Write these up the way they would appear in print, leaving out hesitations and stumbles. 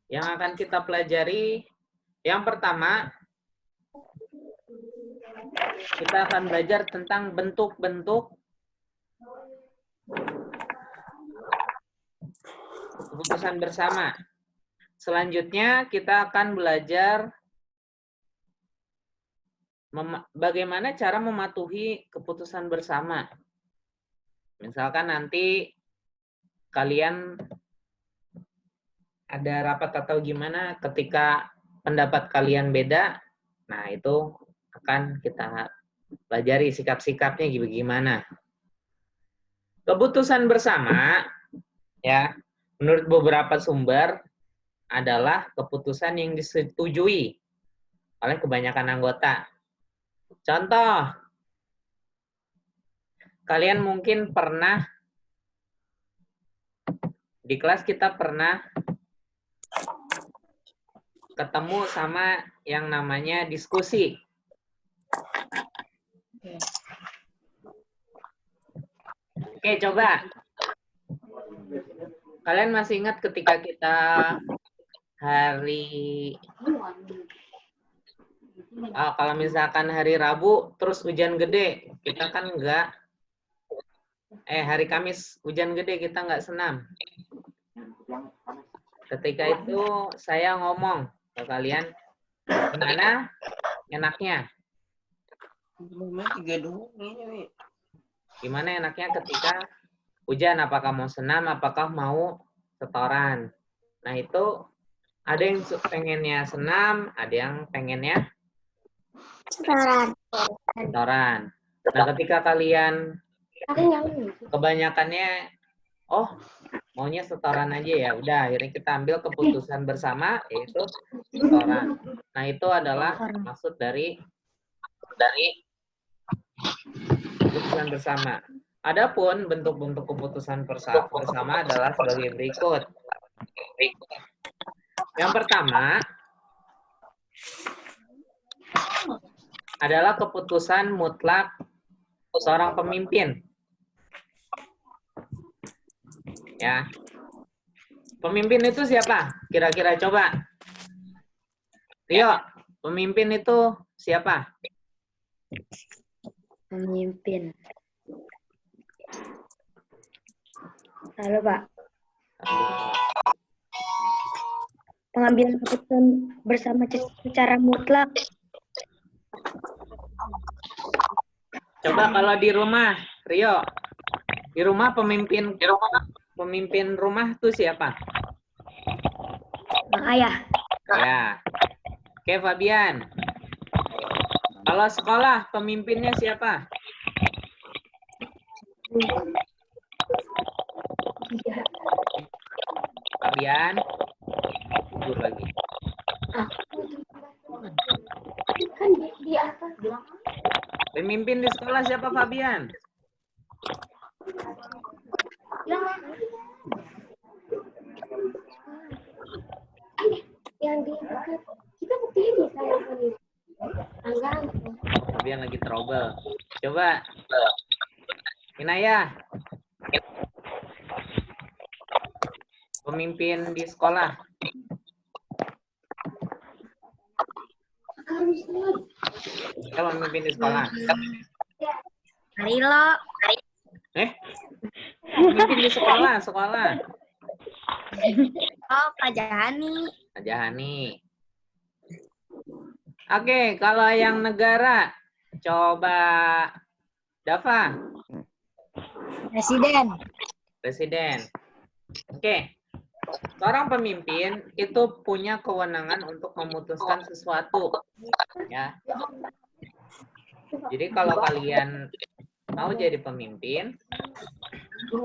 Yang akan kita pelajari, yang pertama, kita akan belajar tentang bentuk-bentuk keputusan bersama. Selanjutnya, kita akan belajar bagaimana cara mematuhi keputusan bersama. Misalkan nanti kalian ada rapat atau gimana ketika pendapat kalian beda, nah itu akan kita pelajari sikap-sikapnya gimana. Keputusan bersama, ya, menurut beberapa sumber adalah keputusan yang disetujui oleh kebanyakan anggota. Contoh, kalian mungkin pernah di kelas kita pernah ketemu sama yang namanya diskusi. Oke, coba. Kalian masih ingat ketika kita kalau misalkan hari Rabu terus hujan gede, kita kan hari Kamis hujan gede, kita nggak senam. Ketika itu saya ngomong ke kalian, gimana enaknya? Gimana enaknya ketika hujan, apakah mau senam, apakah mau setoran? Nah itu ada yang pengennya senam, ada yang pengennya setoran. Nah ketika kalian kebanyakannya, oh maunya setoran aja ya, udah akhirnya kita ambil keputusan bersama yaitu setoran. Nah itu adalah maksud dari keputusan bersama. Adapun bentuk-bentuk keputusan bersama adalah sebagai berikut. Yang pertama adalah keputusan mutlak seorang pemimpin. Ya. Pemimpin itu siapa? Kira-kira coba. Rio, pemimpin itu siapa? Pemimpin. Halo, Pak. Pengambilan keputusan bersama secara mutlak. Coba kalau di rumah, Rio. Di rumah pemimpin rumah itu siapa? Ayah. Ya. Oke, Fabian. Kalau sekolah, pemimpinnya siapa? Fabian. Tidur lagi. Pemimpin di sekolah siapa, Fabian? Yang di dekat kita buktiin bisa yang ini. Fabian lagi trouble. Coba. Inaya. Pemimpin di sekolah. Siapa pemimpin di sekolah? Arilo. Pemimpin di sekolah. Oh, Kak Jahani. Kak Jahani. Oke, kalau yang negara, coba Dava. Presiden. Oke. Seorang pemimpin itu punya kewenangan untuk memutuskan sesuatu. Ya. Jadi kalau kalian mau jadi pemimpin, itu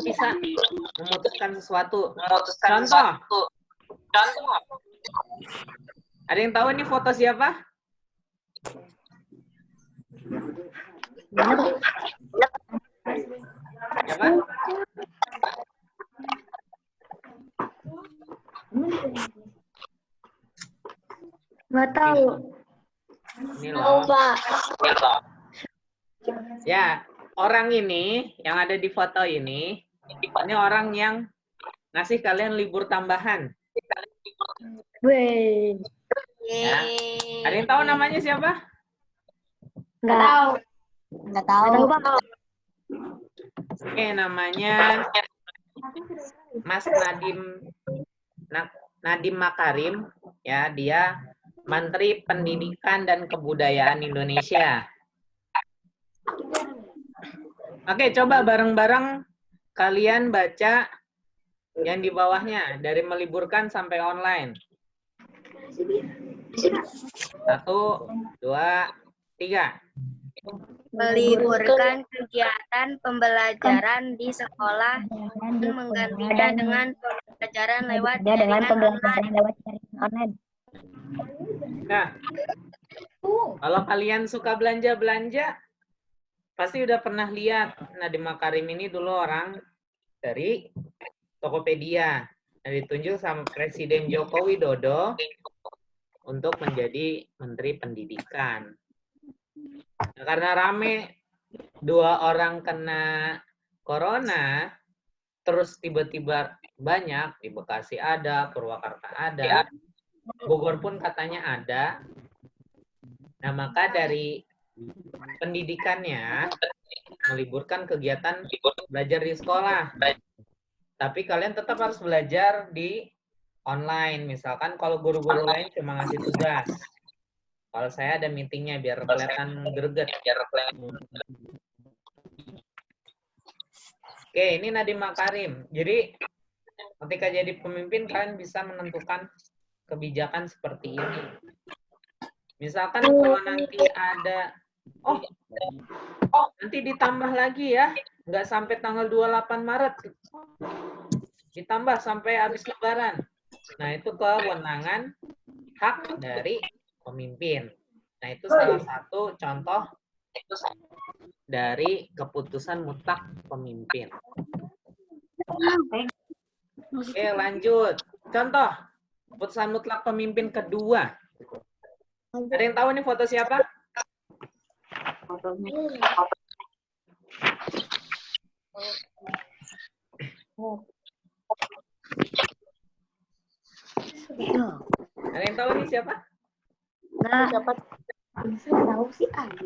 bisa memutuskan sesuatu. Contoh. Ada yang tahu ini foto siapa? Siapa? Nggak tahu. Ini loh. Ya, orang ini yang ada di foto ini orang yang ngasih kalian libur tambahan. Weh. Ya. Ada yang tahu namanya siapa? Nggak tahu. Nggak tahu. Nggak tahu, Pak. Oke, namanya Mas Nadiem Makarim. Ya, dia Menteri Pendidikan dan Kebudayaan Indonesia. Oke, coba bareng-bareng kalian baca yang di bawahnya, dari meliburkan sampai online. 1, 2, 3. Meliburkan kegiatan pembelajaran di sekolah dan menggantinya dengan pembelajaran lewat jaringan online. Nah, kalau kalian suka belanja-belanja, pasti udah pernah lihat Nadiem Makarim ini dulu orang dari Tokopedia. Nah, ditunjuk sama Presiden Joko Widodo untuk menjadi Menteri Pendidikan. Nah, karena rame 2 orang kena corona, terus tiba-tiba banyak, di Bekasi ada, Purwakarta ada, Bogor pun katanya ada. Nah, maka dari pendidikannya meliburkan kegiatan belajar di sekolah. Tapi kalian tetap harus belajar di online. Misalkan kalau guru-guru lain cuma ngasih tugas. Kalau saya ada meetingnya biar kelihatan greget. Oke, ini Nadiem Makarim. Jadi ketika jadi pemimpin kalian bisa menentukan kebijakan seperti ini. Misalkan kalau nanti ada, nanti ditambah lagi ya, nggak sampai tanggal 28 Maret. Ditambah sampai habis Lebaran. Nah, itu kewenangan hak dari pemimpin. Nah, itu salah satu contoh dari keputusan mutlak pemimpin. Oke, lanjut. Contoh, keputusan mutlak pemimpin kedua. Ada yang tahu nih foto siapa? Ada yang tahu nih siapa? Nggak. Bisa tahu sih ada.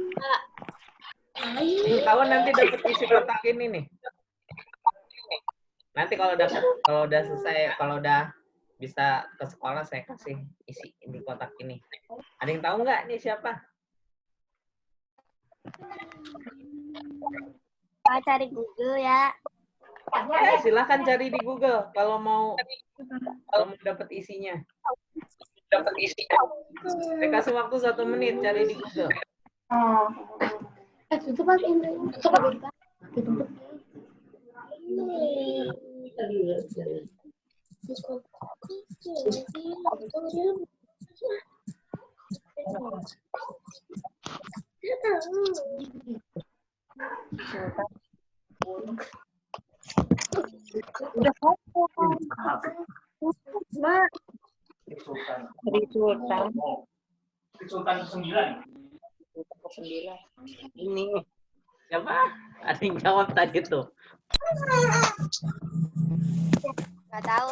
Yang tahu nanti dapat isi kotak ini nih. Nanti kalau udah selesai, kalau udah bisa ke sekolah saya kasih isi di kotak ini. Ada yang tahu nggak nih siapa? Cari Google ya. Ya, silahkan cari di Google kalau mau dapat isinya. Saya kasih waktu 1 menit cari di Google. Itu pas ini. Sultan 9. Ini siapa? Ada yang jawab tadi tuh. Nggak tahu.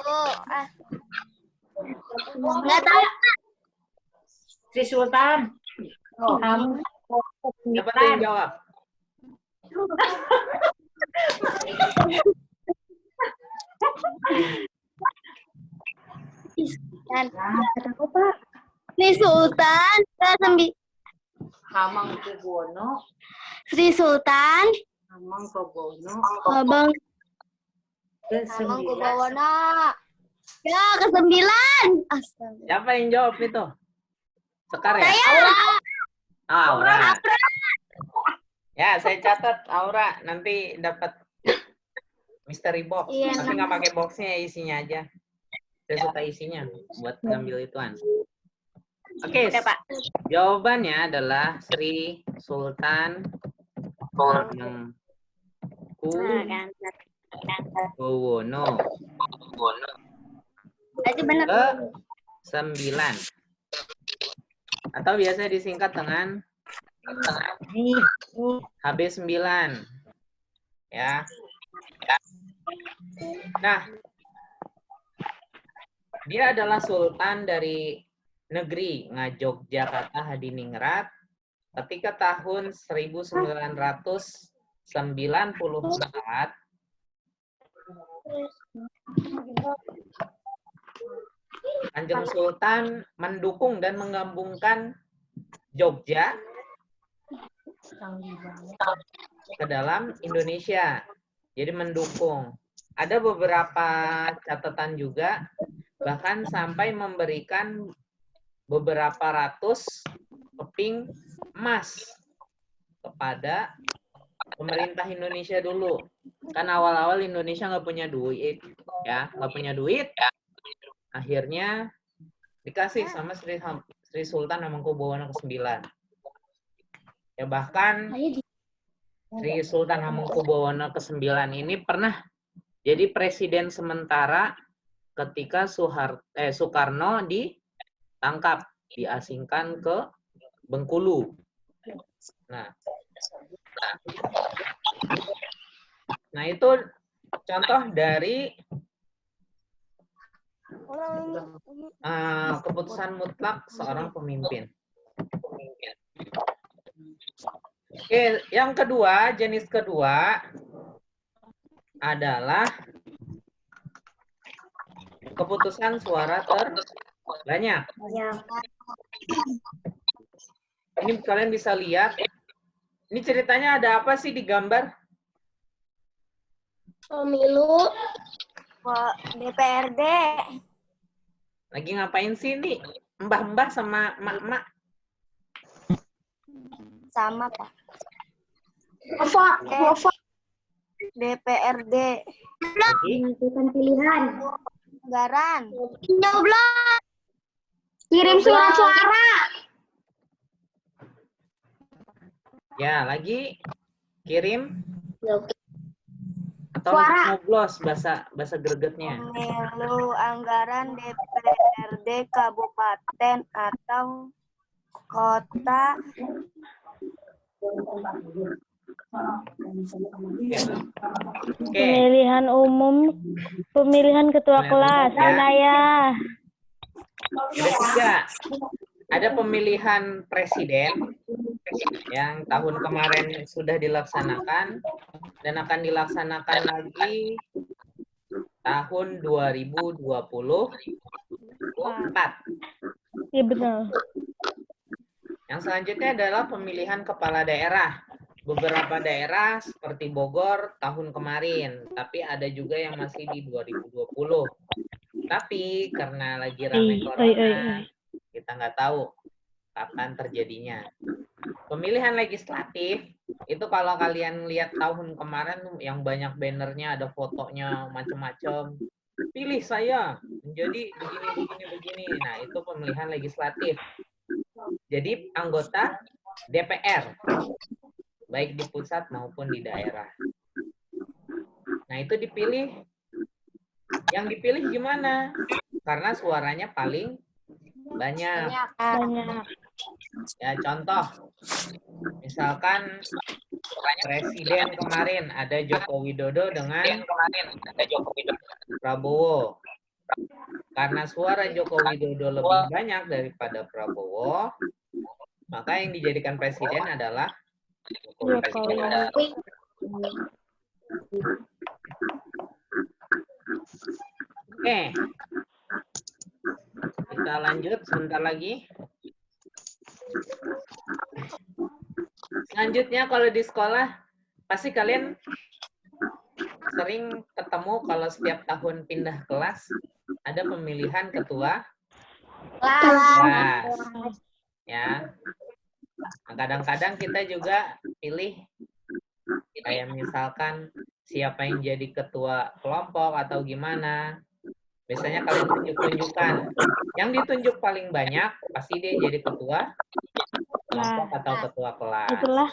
Nggak tahu. Sri Sultan. Siapa tuh yang jawab? Sri Sultan Hamengkubuwono. Sri Sultan Hamengkubuwono. Abang Hamengkubuwono. ya ke-9. Astaga. Siapa yang jawab itu? Sekar ya? Saya. Aura. Ya, saya catat Aura. Nanti dapat mystery box. Iya. Tapi nggak pakai boxnya, isinya aja. Saya suka isinya buat ngambil ituan. Oke, jawabannya adalah Sri Sultan Hamengkubuwono ke-9. Atau biasanya disingkat dengan HB9. Ya. Nah, Dia adalah sultan dari negeri Ngayogyakarta Hadiningrat ketika tahun 1994 Kanjeng Sultan mendukung dan menggabungkan Jogja ke dalam Indonesia. Jadi mendukung. Ada beberapa catatan juga, bahkan sampai memberikan beberapa ratus keping emas kepada pemerintah Indonesia dulu. Kan awal-awal Indonesia nggak punya duit, ya, nggak punya duit. Akhirnya dikasih sama Sri Sultan Hamengkubuwono ke-9. Ya bahkan Sri Sultan Hamengkubuwono ke-9 ini pernah jadi presiden sementara ketika Soekarno ditangkap, diasingkan ke Bengkulu. Nah itu contoh dari keputusan mutlak seorang pemimpin. Oke, yang kedua, jenis kedua adalah keputusan suara terbanyak. Ini kalian bisa lihat. Ini ceritanya ada apa sih di gambar? Pemilu DPRD. Lagi ngapain sih nih? Mbah-mbah sama emak-emak? Sama, Pak. DPRD. Lagi? Menentukan pilihan. Anggaran. Nyoblos. Kirim surat suara. Ya, lagi kirim atau Suara. nyoblos bahasa gregetnya. Pemilu anggaran DPRD kabupaten atau kota. Oke. Pemilihan umum, pemilihan ketua kelas, wilayah. Ada 3. Ada pemilihan presiden yang tahun kemarin sudah dilaksanakan dan akan dilaksanakan lagi tahun 2024. Iya benar. Yang selanjutnya adalah pemilihan kepala daerah. Beberapa daerah seperti Bogor tahun kemarin, tapi ada juga yang masih di 2020. Tapi karena lagi ramai corona, kita nggak tahu kapan terjadinya. Pemilihan legislatif, itu kalau kalian lihat tahun kemarin yang banyak bannernya, ada fotonya macam-macam. Pilih saya menjadi begini. Nah, itu pemilihan legislatif. Jadi anggota DPR, baik di pusat maupun di daerah. Nah, itu dipilih. Yang dipilih gimana? Karena suaranya paling banyak. Ya, contoh. Misalkan presiden kemarin ada Joko Widodo dengan Prabowo. Karena suara Joko Widodo lebih banyak daripada Prabowo, maka yang dijadikan presiden adalah Joko Widodo. Oke. Kita lanjut sebentar lagi. Selanjutnya kalau di sekolah, pasti kalian sering ketemu kalau setiap tahun pindah kelas, ada pemilihan ketua kelas. Ya. Nah, kadang-kadang kita juga pilih, kayak misalkan siapa yang jadi ketua kelompok atau gimana. Biasanya kalian tunjuk-tunjukkan. Yang ditunjuk paling banyak, pasti dia jadi ketua kelompok atau ketua kelas. Itulah.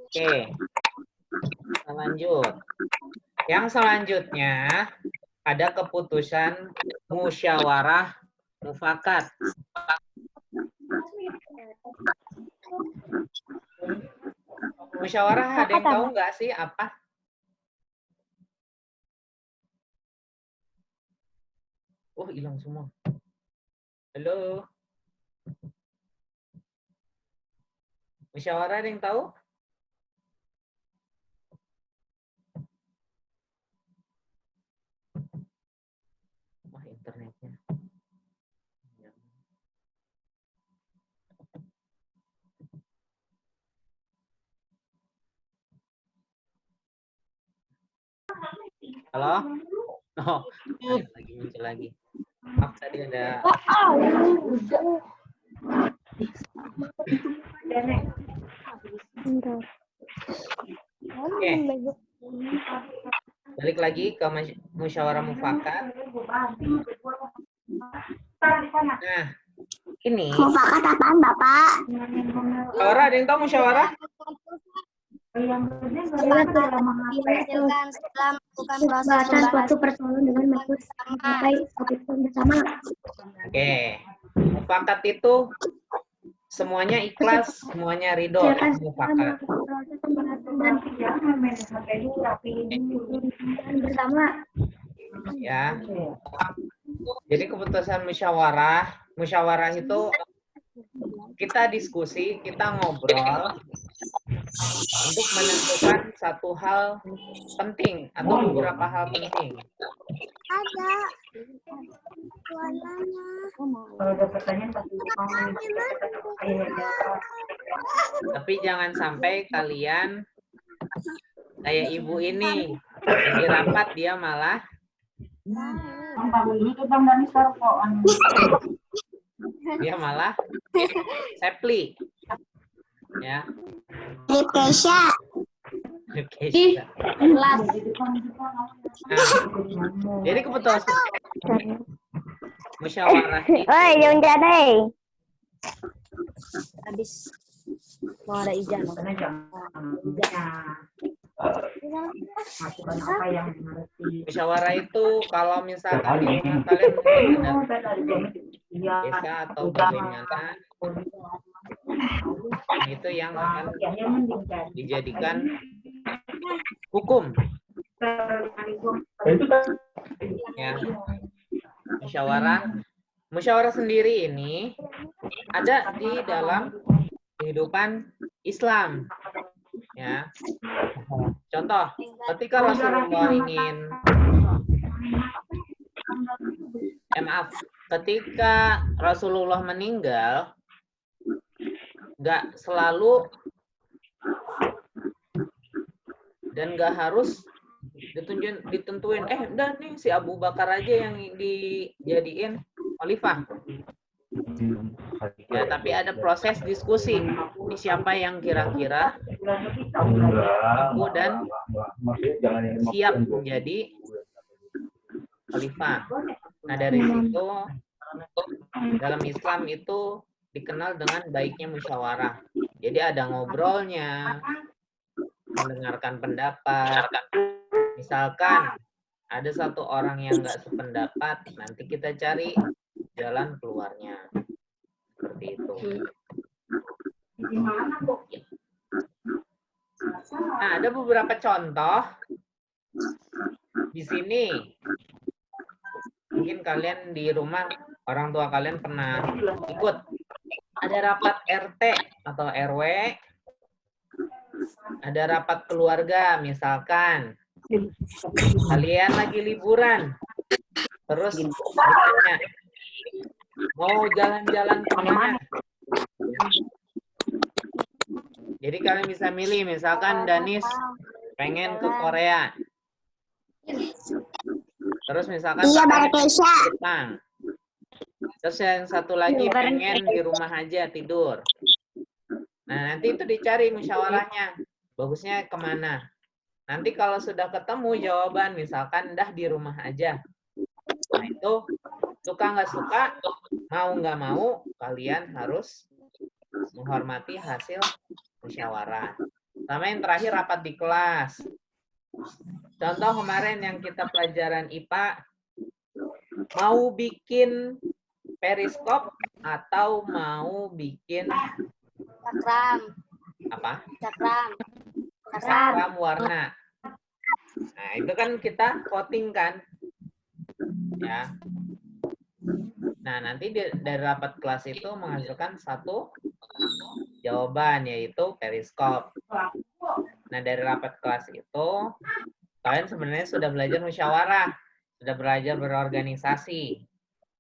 Oke. Kita lanjut. Yang selanjutnya, ada keputusan musyawarah mufakat. Musyawarah ada yang tahu nggak sih apa? Oh, hilang semua. Halo. Musyawarah ada yang tahu? Wah, internetnya. Halo? Oh, lagi muncul lagi. Maaf tadi ada. Bentar. Oke. Balik lagi ke musyawarah mufakat. Nah, ini. Mufakat apaan, Bapak? Musyawarah, ada yang tahu musyawarah? Menghasilkan setelah melakukan proses suatu persoalan dengan metode sampai keputusan bersama. Oke. Mufakat itu semuanya ikhlas, semuanya ridho. Mufakat. Bersama. Ya. Jadi keputusan musyawarah itu kita diskusi, kita ngobrol untuk menentukan satu hal penting atau beberapa hal penting. Ada warnanya. Kalau ada pertanyaan pasti Tapi jangan sampai kalian kayak ibu ini lagi rapat dia malah sepli, ya. Kesha. Oke. Nah, jadi keputusan musyawarah itu Oi, jangan jadi. Habis mau ada ijazah. Masukan apa yang mengerti? musyawarah itu kalau misalkan di rumah kalian mungkin ada desa atau bagaimana, itu yang akan dijadikan hukum, ya. Musyawarah sendiri ini ada di dalam kehidupan Islam, ya. Contoh, ketika Rasulullah ketika Rasulullah meninggal, nggak selalu dan nggak harus ditentuin, udah nih si Abu Bakar aja yang dijadiin khalifah. Ya, tapi ada proses diskusi. Ini siapa yang kira-kira mampu dan siap menjadi khalifah. Nah, dari situ dalam Islam itu dikenal dengan baiknya musyawarah. Jadi ada ngobrolnya, mendengarkan pendapat. Misalkan ada satu orang yang nggak sependapat, nanti kita cari jalan keluarnya. Seperti itu. Nah, ada beberapa contoh di sini. Mungkin kalian di rumah, orang tua kalian pernah ikut. Ada rapat RT atau RW, ada rapat keluarga, misalkan kalian lagi liburan, terus ditanya, mau jalan-jalan kemana? Jadi kalian bisa milih, misalkan Danis pengen ke Korea, terus misalkan Jepang, terus yang satu lagi pengen di rumah aja tidur. Nah, nanti itu dicari musyawarahnya, bagusnya kemana. Nanti kalau sudah ketemu jawaban, misalkan dah di rumah aja. Nah, itu suka nggak suka, mau nggak mau, kalian harus menghormati hasil musyawarah. Sama yang terakhir, rapat di kelas. Contoh kemarin yang kita pelajaran IPA, mau bikin periskop atau mau bikin cakram warna. Nah, itu kan kita voting kan, ya. Nah, nanti dari rapat kelas itu menghasilkan satu jawaban, yaitu periskop. Nah, dari rapat kelas itu, kalian sebenarnya sudah belajar musyawarah, sudah belajar berorganisasi.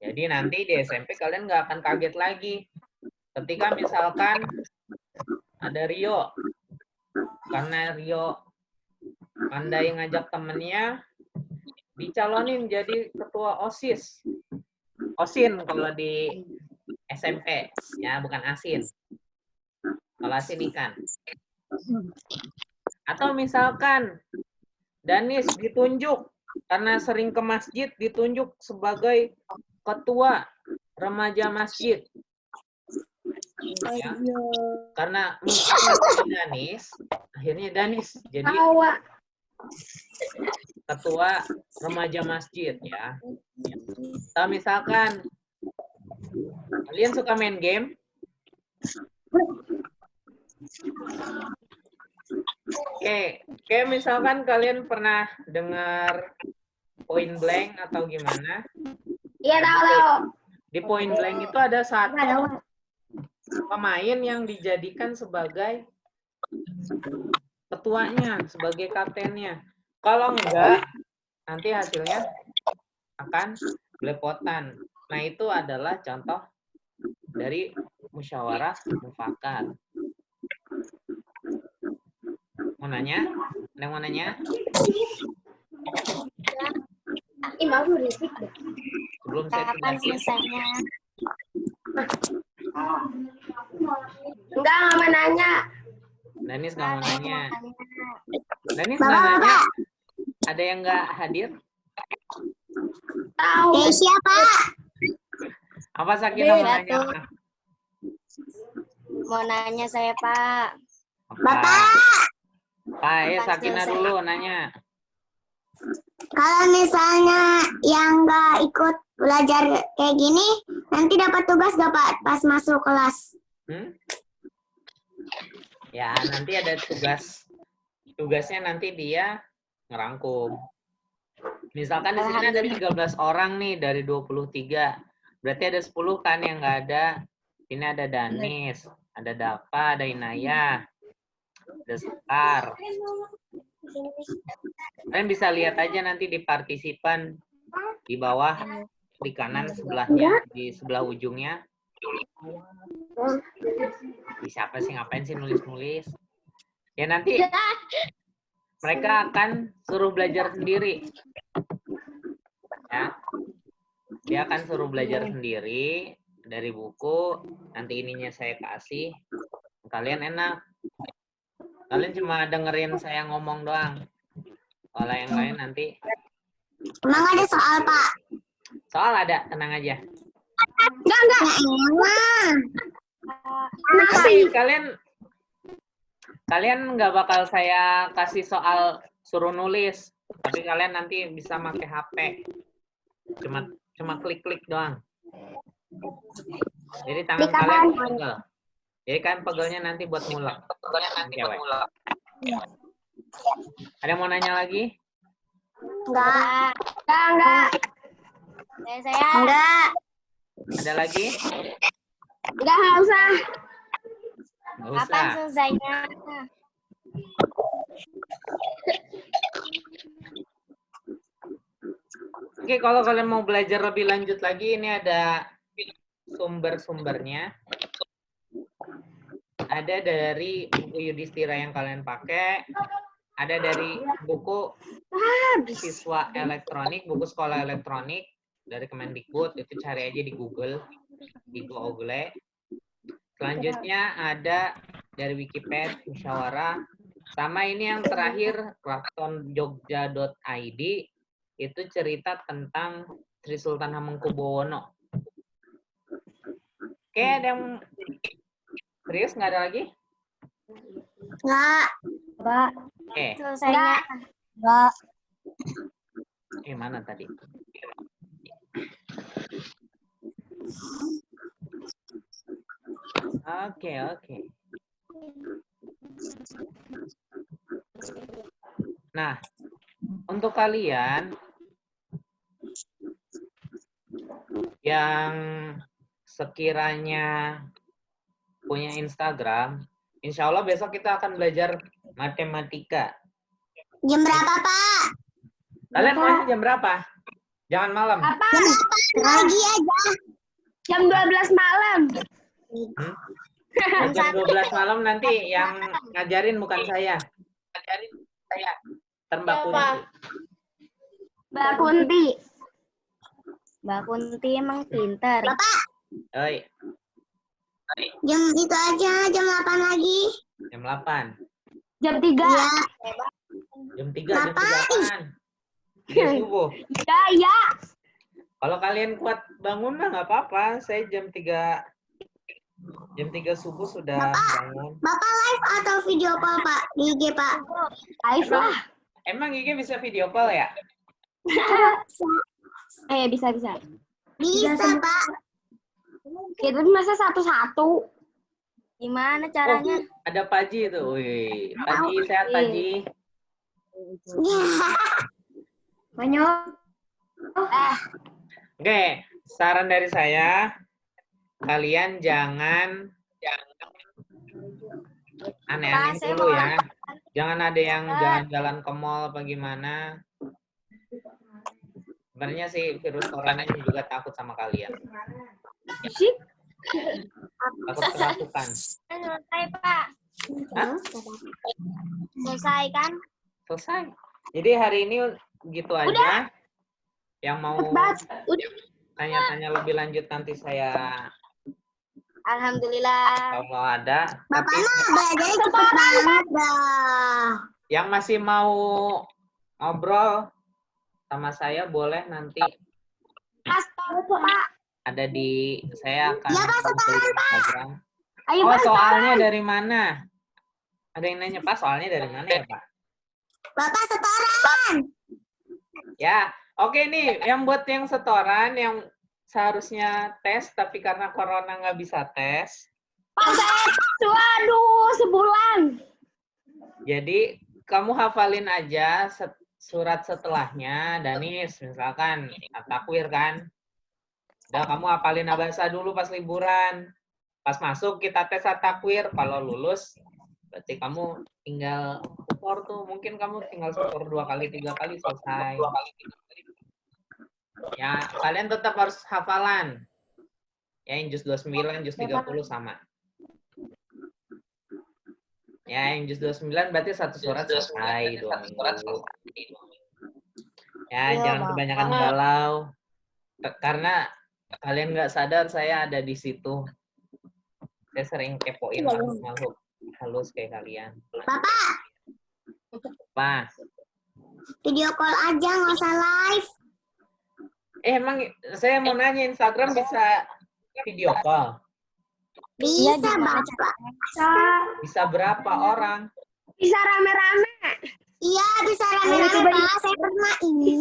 Jadi nanti di SMP kalian nggak akan kaget lagi. Ketika misalkan ada Rio, karena Rio pandai ngajak temennya, dicalonin jadi ketua OSIS. OSIN kalau di SMP, ya bukan ASIN. Kalau ASIN ikan. Atau misalkan Danis ditunjuk karena sering ke masjid, ditunjuk sebagai ketua remaja masjid. Ya. Karena mungkin Danis, akhirnya Danis jadi ketua remaja masjid, ya. Atau misalkan kalian suka main game, Oke, misalkan kalian pernah dengar Point Blank atau gimana? Iya, tahu. Di Point Blank itu ada satu pemain yang dijadikan sebagai ketuanya, sebagai kaptennya. Kalau enggak, nanti hasilnya akan belepotan. Nah, itu adalah contoh dari musyawarah mufakat. Mau nanya? Ada yang mau nanya? Sebelum saya Kapan jelasin. selesainya? Enggak mau nanya. Danis nggak mau nanya. Danis nggak nanya. Ada yang nggak hadir? Tahu. Siapa? Apa Sakina mau nanya? Apa? Mau nanya saya, Pak. Pak, Sakina dulu nanya. Kalau misalnya yang nggak ikut belajar kayak gini, nanti dapat tugas nggak Pak pas masuk kelas? Ya, nanti ada tugas. Tugasnya nanti dia ngerangkum. Misalkan di sini ada 13 orang nih dari 23. Berarti ada 10 kan yang nggak ada. Ini ada Danis, ada Dapa, ada Inaya, ada Sekar. Kalian bisa lihat aja nanti di partisipan di bawah, di kanan sebelahnya, di sebelah ujungnya. Di siapa sih, ngapain sih nulis-nulis? Ya nanti mereka akan suruh belajar sendiri. Ya. Dia akan suruh belajar sendiri dari buku. Nanti ininya saya kasih. Kalian enak. Kalian cuma dengerin saya ngomong doang. Kalau yang lain nanti. Emang ada soal Pak? Soal ada, tenang aja. Enggak. Nanti kalian nggak bakal saya kasih soal suruh nulis, tapi kalian nanti bisa pakai HP. Cuma klik-klik doang. Jadi tangan kalian pegel. Jadi kan pegelnya nanti buat ngulek. Ada yang mau nanya lagi? Enggak. Saya. Enggak. Ada lagi? Enggak usah. Nggak Kapan usah. selesainya? Oke, kalau kalian mau belajar lebih lanjut lagi, ini ada sumber-sumbernya. Ada dari buku Yudhistira yang kalian pakai, ada dari buku siswa elektronik, buku sekolah elektronik dari Kemendikbud, itu cari aja di Google, di Google. Selanjutnya ada dari Wikipedia, musyawarah, sama ini yang terakhir, keratonjogja.id, itu cerita tentang Sri Sultan Hamengkubuwono. Oke, ada yang serius, nggak ada lagi? Enggak. Oke, Selesainya. Enggak. Mana tadi? Oke. Nah, untuk kalian yang sekiranya punya Instagram, insya Allah besok kita akan belajar matematika. Jam berapa, Pak? Kalian maunya jam berapa? Jangan malam. Apa? Pagi aja. Jam 12 malam. Jam 12 malam nanti yang ngajarin bukan saya. Ntar Mbak Kunti. Mbak Kunti. Mbak Kunti emang pintar. Bapak, Oi, jam itu aja, jam 8 lagi. jam 8. Jam 3. Iya. Jam 3 apaan? 3 subuh. Ya. Kalau kalian kuat bangun mah nggak apa-apa. Saya jam 3 subuh sudah bangun. Bapak live atau video call, Pak? Di IG, Pak? Live lah. Emang Gigi bisa video call ya? Bisa. Bisa, Pak. Kita masa satu-satu. Gimana caranya? Ada Paji itu. Wih, Paji sehat Paji. Banyak. Oke, saran dari saya, kalian jangan aneh-aneh dulu ya. Jangan ada yang jalan-jalan ke mall apa gimana. Sebenarnya sih virus corona ini juga takut sama kalian. Takut kerasukan. Selesai, Pak. Hah? Selesai kan? Selesai. Jadi hari ini gitu aja. Yang mau Udah. tanya-tanya lebih lanjut nanti saya Alhamdulillah. kalau ada. Bapak Tapi mah belajarnya cepet banget dah. yang masih mau ngobrol sama saya boleh nanti Pas tahu, Pak. ada di saya akan Ya, Pak, upload di Instagram. Ayo, Oh, Pak. soalnya dari mana? Ada yang nanya, Pak, soalnya dari mana ya, Pak? Bapak setoran. Ya, oke nih, yang buat yang setoran, yang seharusnya tes, tapi karena corona nggak bisa tes, Pak, waduh, sebulan. jadi kamu hafalin aja surat setelahnya, Danis, misalkan, takwir kan? Udah, kamu hafalin abasa dulu pas liburan. Pas masuk, kita tes takwir, kalau lulus, berarti kamu tinggal syukur tuh, mungkin kamu tinggal syukur 2 kali 3 kali selesai. Ya, kalian tetap harus hafalan. Ya, yang juz 29, juz 30 sama. Ya, yang juz 29 berarti satu surat selesai 2 minggu. Ya, jangan kebanyakan galau. Karena kalian nggak sadar saya ada di situ. Saya sering kepoin makhluk halus kayak kalian. Bapak, Apa? video call aja, nggak usah live. Emang saya mau nanya, Instagram bisa video call? Bisa, Bapak. Bisa berapa orang? Bisa rame-rame. Iya, bisa rame-rame, Pak. Saya pernah ini.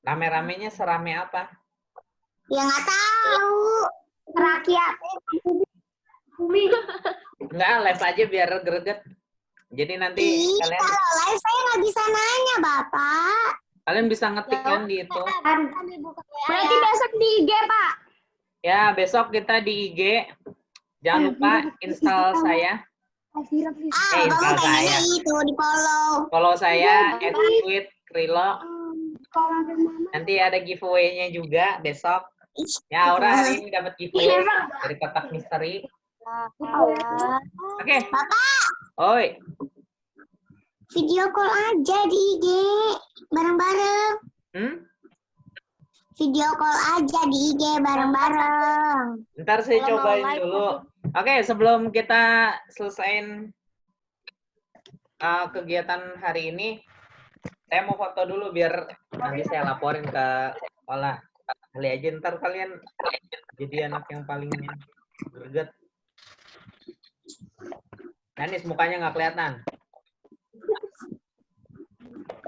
Rame-ramenya serame apa? Ya nggak tahu. Rakyat. Enggak, live aja biar greget. Jadi nanti Ih, kalian kalau live saya nggak bisa nanya, Bapak. bisa ngetik kan di itu. Berarti besok di IG, Pak. Ya, besok kita di IG. Jangan lupa install saya. Ah, Bapak install pengennya saya. itu, di-follow. Follow saya @tweet_krilo. Nanti ada giveaway-nya juga besok. Ya, Aura hari ini dapat giveaway dari kotak misteri. Oke. Bapak, Oi. video call aja di IG. Bareng-bareng. Video call aja di IG bareng-bareng. Ntar saya cobain dulu. Oke, sebelum kita selesaiin kegiatan hari ini, saya mau foto dulu biar nanti saya laporin ke sekolah. Kali aja ntar kalian jadi anak yang paling greget. Danis, mukanya nggak kelihatan.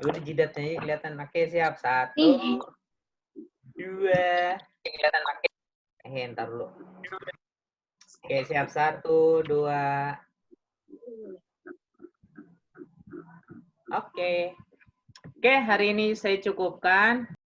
Udah jidatnya kelihatan. Oke, siap. 1, 2. Ntar dulu. Oke, siap. 1, 2. Oke. Oke, hari ini saya cukupkan.